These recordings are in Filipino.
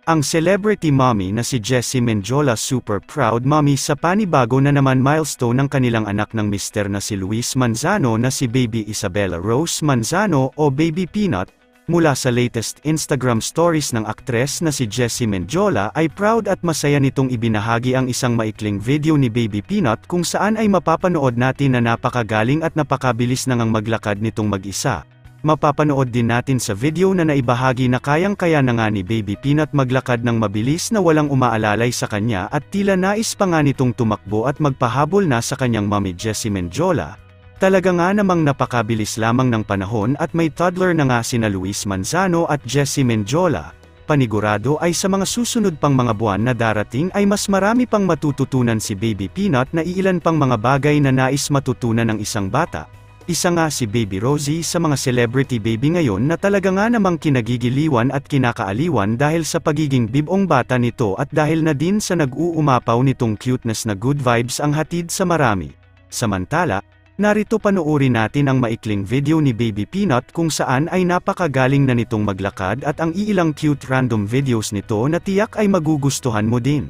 Ang celebrity mommy na si Jessie Mendiola super proud mommy sa panibago na naman milestone ng kanilang anak ng mister na si Luis Manzano na si Baby Isabella Rose Manzano o Baby Peanut. Mula sa latest Instagram stories ng aktres na si Jessie Mendiola ay proud at masaya nitong ibinahagi ang isang maikling video ni Baby Peanut kung saan ay mapapanood natin na napakagaling at napakabilis nang ang maglakad nitong mag-isa. Mapapanood din natin sa video na naibahagi na kayang-kaya na nga ni Baby Peanut maglakad ng mabilis na walang umaalalay sa kanya at tila nais pa nga nitong tumakbo at magpahabol na sa kanyang mommy Jessie Mendiola. Talaga nga namang napakabilis lamang ng panahon at may toddler na nga sina Luis Manzano at Jessie Mendiola. Panigurado ay sa mga susunod pang mga buwan na darating ay mas marami pang matututunan si Baby Peanut na iilan pang mga bagay na nais matutunan ng isang bata. Isa nga si Baby Rosie sa mga celebrity baby ngayon na talaga nga namang kinagigiliwan at kinakaaliwan dahil sa pagiging bibong bata nito at dahil na din sa nag-uumapaw nitong cuteness na good vibes ang hatid sa marami. Samantala, narito panoorin natin ang maikling video ni Baby Peanut kung saan ay napakagaling na nitong maglakad at ang iilang cute random videos nito na tiyak ay magugustuhan mo din.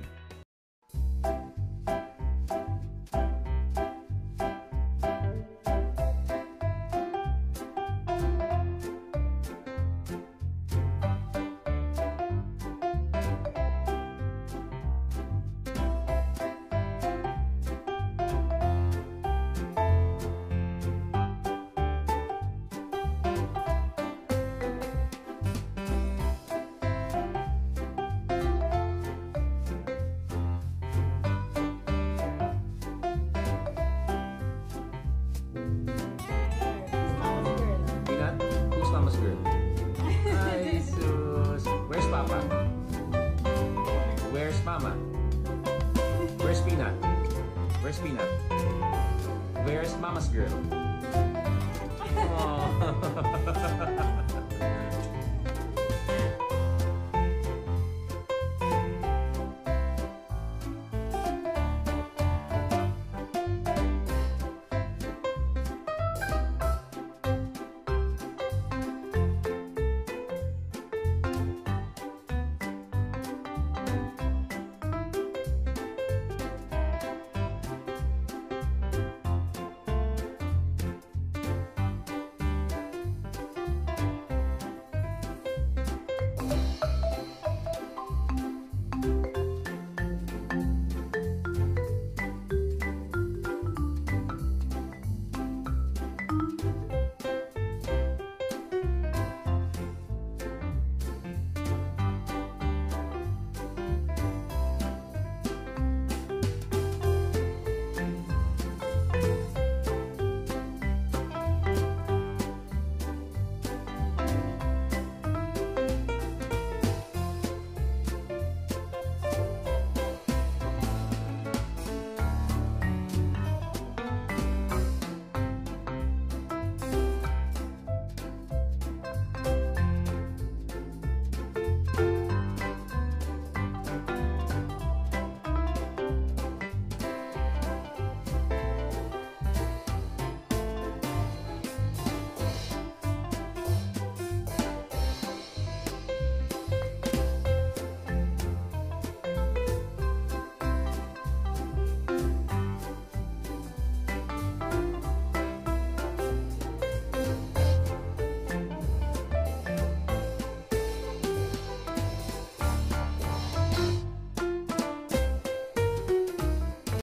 Who's Mama's girl? Hi, sus. Where's Papa? Where's Mama? Where's Peanut? Where's Peanut? Where's Mama's girl? Aww.